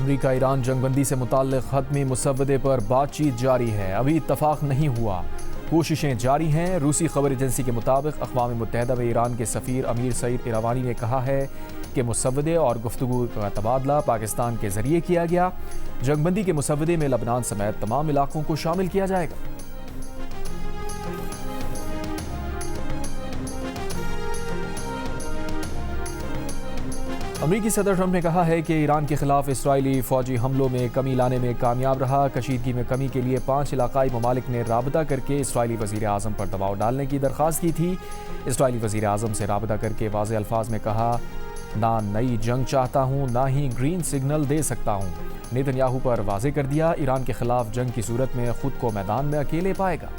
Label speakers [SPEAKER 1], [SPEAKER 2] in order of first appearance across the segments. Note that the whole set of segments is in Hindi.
[SPEAKER 1] अमरीका ईरान जंगबंदी से मुताल्लिक़ हतमी मुसव्वदे पर बातचीत जारी है। अभी इत्तफाक नहीं हुआ, कोशिशें जारी हैं। रूसी खबर एजेंसी के मुताबिक अक़वाम मुत्तहिदा में ईरान के सफ़ीर अमीर सईद इरावानी ने कहा है कि मुसव्वदे और गुफ्तगू का तबादला पाकिस्तान के ज़रिए किया गया। जंगबंदी के मुसव्वदे में लबनान समेत तमाम इलाकों को शामिल किया जाएगा। अमरीकी सदर ट्रंप ने कहा है कि ईरान के खिलाफ इसराइली फौजी हमलों में कमी लाने में कामयाब रहा। कशीदगी में कमी के लिए 5 इलाकाई ममालिक ने राबता करके इसराइली वज़ीर आज़म पर दबाव डालने की दरख्वास्त की थी। इसराइली वज़ीर आज़म से राबता करके वाज़ेह अल्फाज में कहा, ना नई जंग चाहता हूँ, ना ही ग्रीन सिग्नल दे सकता हूँ। नेतन्याहू पर वाज़ेह कर दिया, ईरान के खिलाफ जंग की सूरत में खुद को मैदान में अकेले पाएगा।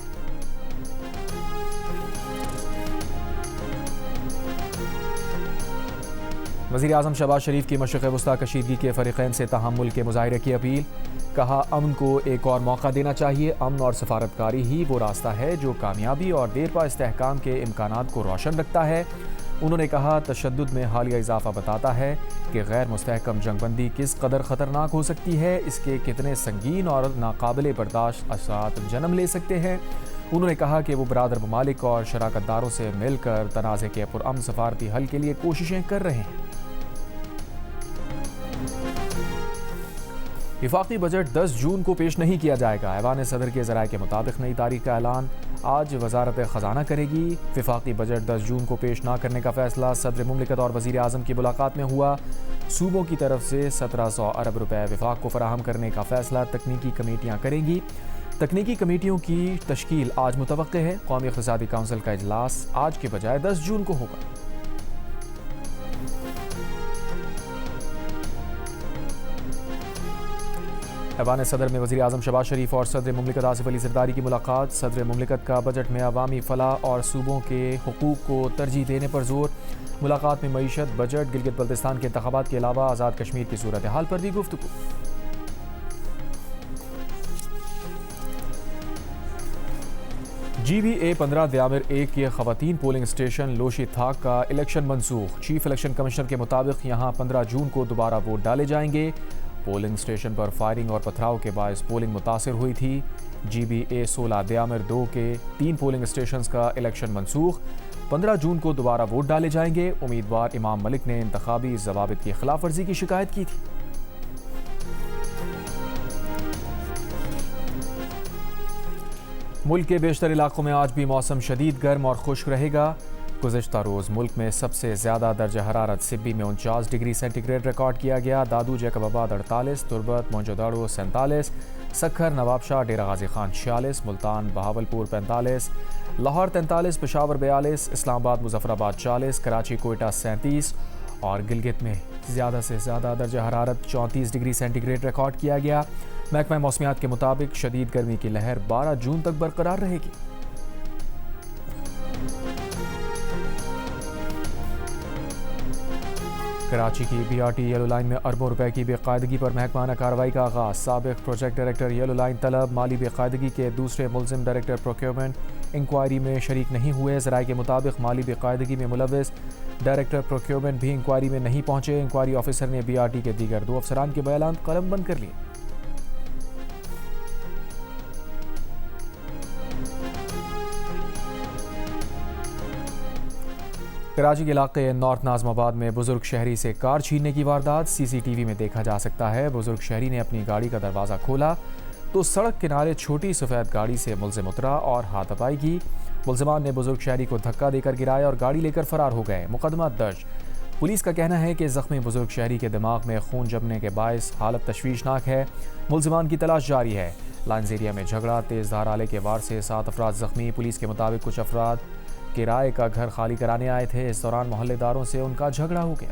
[SPEAKER 1] वज़ीर आज़म शहबाज शरीफ की मशरिक़ वस्ता कशीदगी के फ़रीक़ैन से तहम्मुल के मुज़ाहिरे की अपील। कहा, अमन को एक और मौका देना चाहिए। अमन और सफारतकारी ही वो रास्ता है जो कामयाबी और देरपा इस्तेहकाम के इम्कानात को रोशन रखता है। उन्होंने कहा, तशद्दुद में हालिया इजाफा बताता है कि गैर मुस्तहकम जंगबंदी किस कदर ख़तरनाक हो सकती है, इसके कितने संगीन और नाकाबिले बर्दाश्त असरात जन्म ले सकते हैं। उन्होंने कहा कि वो बरादर ममालिक और शराकतदारों से मिलकर तनाज़े के पुरअमन सफारती हल के लिए कोशिशें कर रहे हैं। वफाकी बजट 10 जून को पेश नहीं किया जाएगा। ऐवान सदर के ज़राए के मुताबिक नई तारीख का ऐलान आज वजारत ख़जाना करेगी। वफाकी बजट 10 जून को पेश ना करने का फैसला सदर मुमलिकत और वज़ीर आज़म की मुलाकात में हुआ। सूबों की तरफ से 1700 अरब रुपए वफाक को फराहम करने का फैसला तकनीकी कमेटियाँ करेंगी। तकनीकी कमेटियों की तश्कील आज मुतवक्के है। कौमी इक़्तिसादी काउंसिल का इजलास आज के बजाय 10 जून को होगा। ऐवान सदर में वज़ीर आज़म शहबाज शरीफ और सदर मुमलिकत आसिफ अली ज़रदारी की मुलाकात। सदर मुमलिकत का बजट में अवामी फलाह और सूबों के हुकूक़ को तरजीह देने पर जोर। मुलाकात में मईशत, बजट, गिलगित बल्तिस्तान के इंतखाबात के अलावा आज़ाद कश्मीर की सूरत हाल पर भी गुफ्तगू। GBA 15 द्यामिर 1 के ख़वातीन पोलिंग स्टेशन लोशी थाक का इलेक्शन मनसूख। चीफ इलेक्शन कमिश्नर के मुताबिक यहाँ 15 जून को दोबारा वोट डाले जाएंगे। पोलिंग स्टेशन पर फायरिंग और पथराव के बायस पोलिंग मुतासिर हुई थी। GBA 16 द्यामिर 2 के 3 पोलिंग स्टेशन का इलेक्शन मनसूख। 15 जून को दोबारा वोट डाले जाएंगे। उम्मीदवार इमाम मलिक ने इंतखाबी ज़वाबित की खिलाफ वर्जी की शिकायत की थी। मुल्क के बेशतर इलाकों में आज भी मौसम शदीद गर्म और खुश्क रहेगा। गुज़िश्ता रोज़ मुल्क में सबसे ज़्यादा दर्जा हरारत सिब्बी में 49 डिग्री सेंटीग्रेड रिकॉर्ड किया गया। दादू जैकबाबाद 48, तुरबत मोहनजोदड़ो 47, सखर नवाबशाह डेरा गाजी खान 46, मुल्तान बहावलपुर 45, लाहौर 43, पेशावर 42, इस्लामाबाद मुजफ्फराबाद 40, कराची कोयटा 37 और गिलगित में ज़्यादा से ज़्यादा दर्जा हरारत 34 डिग्री सेंटीग्रेड रिकॉर्ड किया गया। महकमा मौसमियात के मुताबिक शदीद गर्मी की लहर 12 जून तक बरकरार रहेगी। कराची की BRT येलो लाइन में अरबों रुपए की बेकायदगी पर महकमाना कार्रवाई का आगाज़। साबिक प्रोजेक्ट डायरेक्टर येलो लाइन तलब। माली बेकायदगी के दूसरे मुलजिम डायरेक्टर प्रोक्योरमेंट इंक्वायरी में शरीक नहीं हुए। ज़राए के मुताबिक माली बेकायदगी में मुलव्वस डायरेक्टर प्रोक्योरमेंट भी इंक्वायरी में नहीं पहुंचे। इंक्वायरी ऑफिसर ने BRT के दीगर 2 अफसरान के बयान कलमबंद कर लिए। कराची के इलाके नॉर्थ नाज़माबाद में बुजुर्ग शहरी से कार छीनने की वारदात। CCTV में देखा जा सकता है। बुजुर्ग शहरी ने अपनी गाड़ी का दरवाज़ा खोला तो सड़क किनारे छोटी सफ़ेद गाड़ी से मुलजिम उतरा और हाथापाई की। मुलजिमान ने बुजुर्ग शहरी को धक्का देकर गिराया और गाड़ी लेकर फरार हो गए। मुकदमा दर्ज। पुलिस का कहना है कि ज़ख्मी बुजुर्ग शहरी के दिमाग में खून जमने के बायस हालत तशवीशनाक है। मुलजिमान की तलाश जारी है। लाइन्स एरिया में झगड़ा, तेज़ धार आले के वार से 7 अफराद ज़ख्मी। पुलिस के मुताबिक कुछ अफराद किराए का घर खाली कराने आए थे। इस दौरान मोहल्लेदारों से उनका झगड़ा हो गया।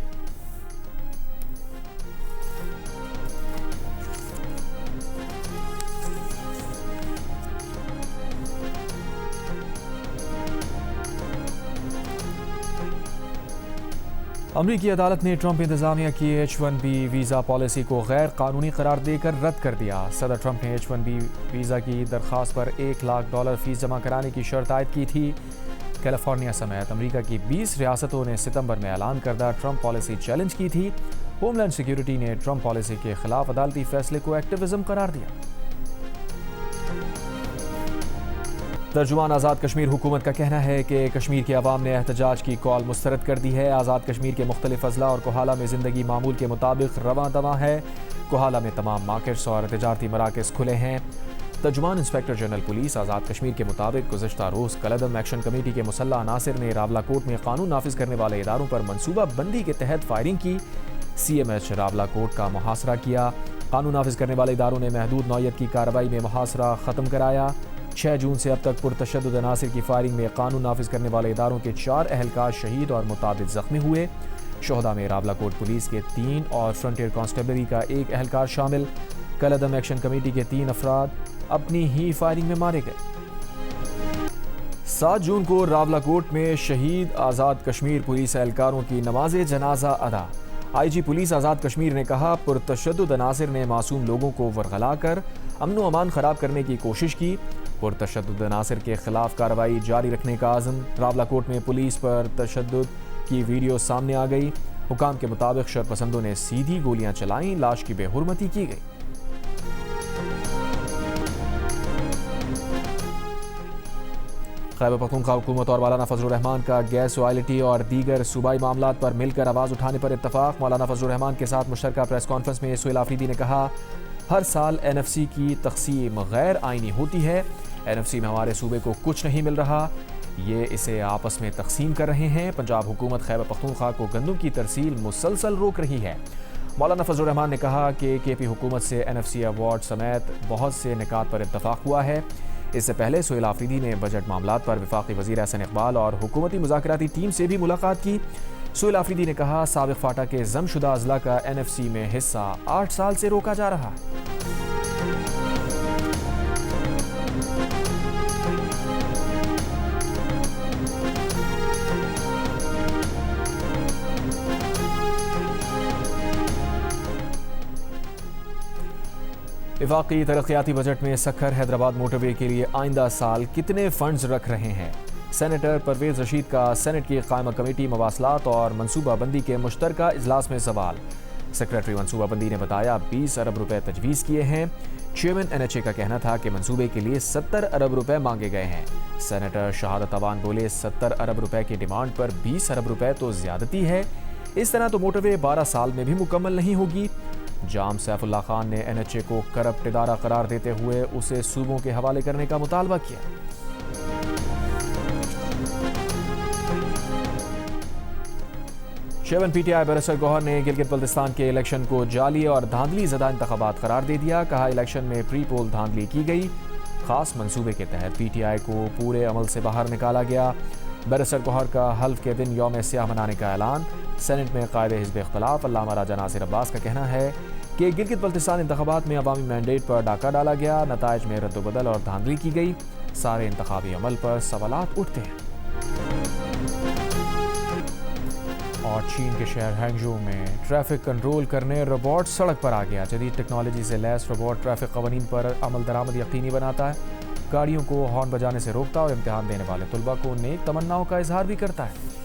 [SPEAKER 1] अमरीकी अदालत ने ट्रंप इंतजामिया की H1B वीज़ा पॉलिसी को गैर कानूनी करार देकर रद्द कर दिया। सदर ट्रंप ने H1B वीज़ा की दरख्वास्त पर $1 लाख फीस जमा कराने की शर्त आयद की थी। कैलिफोर्निया समेत अमेरिका की 20 रियासतों ने सितंबर में ऐलान करदा ट्रंप पॉलिसी चैलेंज की थी। होमलैंड सिक्योरिटी ने ट्रंप पॉलिसी के खिलाफ अदालती फैसले को एक्टिविज्म करार दिया। तर्जुमान आज़ाद कश्मीर हुकूमत का कहना है कि कश्मीर के अवाम ने एहतजाज की कॉल मुस्तरद कर दी है। आज़ाद कश्मीर के मुख्तलिफ अजला और कोहाला में ज़िंदगी मामूल के मुताबिक रवां दवां है। कोहाला में तमाम मार्केट्स और तजारती मराकज़ खुले हैं। तर्जुमान inspector general police Azad Kashmir के मुताबिक गुज़श्ता रोज़ कलअदम एक्शन कमेटी के मुसल्लह अनासिर ने रावलाकोट में कानून नाफिज करने वाले इदारों पर मनसूबा बंदी के तहत फायरिंग की। CMH रावलाकोट का मुहासरा किया। कानून नाफिज करने वाले इदारों ने महदूद नौयत की कार्रवाई में मुहासरा ख़त्म कराया। 6 जून से अब तक पुरतशद्दुद अनासिर की फायरिंग में कानून नाफिज करने वाले इदारों के 4 अहलकार शहीद और मुताबिद जख्मी हुए। शोहदा में रावलाकोट पुलिस के 3 और फ्रंटियर कांस्टेबलरी का 1 अहलकार शामिल। कलअदम एक्शन कमेटी के 3 अफराद अपनी ही फायरिंग में मारे गए। 7 जून को रावलाकोट में शहीद आज़ाद कश्मीर पुलिस एहलकारों की नमाज जनाजा अदा। IG पुलिस आज़ाद कश्मीर ने कहा, पुरतशद्दुद अनासिर ने मासूम लोगों को वरगला कर अमन व अमान खराब करने की कोशिश की। पुरतशद्दुद अनासिर के खिलाफ कार्रवाई जारी रखने का आज़म। रावलाकोट में पुलिस पर तशद्दुद की वीडियो सामने आ गई। हुकाम के मुताबिक शरपसंदों ने सीधी गोलियां चलाईं, लाश की बेहुरमती की गई। खैबर पख्तूनख्वा हुकूमत और मौलाना फजलुर रहमान का गैस रॉयल्टी और दीगर सूबाई मामलात पर मिलकर आवाज़ उठाने पर इत्तफाक। मौलाना फजलुर रहमान के साथ मुश्तरका प्रेस कॉन्फ्रेंस में सुहेल आफरीदी ने कहा, हर साल NFC की तकसीम गैर आइनी होती है। NFC में हमारे सूबे को कुछ नहीं मिल रहा, ये इसे आपस में तकसीम कर रहे हैं। पंजाब हुकूमत खैबर पख्तूनख्वा को गंदम की तरसील मुसलसल रोक रही है। मौलाना फजलुर रहमान ने कहा कि KP हुकूमत से NFC अवार्ड समेत बहुत से निकात पर इत्तफाक हुआ है। इससे पहले सुहेल आफरीदी ने बजट मामलात पर वफाकी वज़ीर एहसन इकबाल और हुकूमती मुज़ाकराती टीम से भी मुलाकात की। सुहेल आफरीदी ने कहा, साबिक़ फाटा के ज़मशुदा अज़ला का NFC में हिस्सा 8 साल से रोका जा रहा है। वफाकी तरक्याती बजट में सक्खर हैदराबाद मोटरवे के लिए आइंदा साल कितने फंड्स रख रहे हैं। सेनेटर परवेज रशीद का सेनेट की कायमा कमेटी मवासलात और मनसूबाबंदी के मुश्तरका इजलास में सवाल। सेक्रेटरी मनसूबाबंदी ने बताया 20 अरब रुपए तजवीज़ किए हैं। चेयरमैन NHA का कहना था कि मंसूबे के लिए 70 अरब रुपए मांगे गए हैं। सेनेटर शहादत अवान बोले, 70 अरब रुपए की डिमांड पर 20 अरब रुपए तो ज्यादती है। इस तरह तो मोटरवे 12 साल में भी मुकम्मल नहीं होगी। जाम सैफुल्लाह खान ने NHA को करप्ट इदारा करार देते हुए उसे सूबों के हवाले करने का मुतालबा किया। शेवन PTI बैरिस्टर गौहर ने गिलगित बल्तिस्तान के इलेक्शन को जाली और धांधली ज़दा इंतखाबात करार दे दिया। कहा, इलेक्शन में प्री पोल धांधली की गई। खास मंसूबे के तहत PTI को पूरे अमल से बाहर निकाला गया। बैरिस्टर गौहर का हल्फ के दिन यौम स्याह मनाने का ऐलान। सेनेट में कायदे हिज़्ब इख्तिलाफ अल्लामा राजा नासिर अब्बास का कहना है कि गिलगित बल्तिस्तान इंतखाबात में अवामी मैंडेट पर डाका डाला गया। नताइज में रद्दोबदल और धांधली की गई। सारे इंतखाबी अमल पर सवालात उठते हैं। और चीन के शहर हैंगजो में ट्रैफिक कंट्रोल करने रोबोट सड़क पर आ गया। जदीद टेक्नोलॉजी से लैस रोबोट ट्रैफिक कवानीन पर अमल दरामद यकीनी बनाता है, गाड़ियों को हॉर्न बजाने से रोकता और इम्तिहान देने वाले तुलबा को नेक तमन्नाओं का इजहार भी करता है।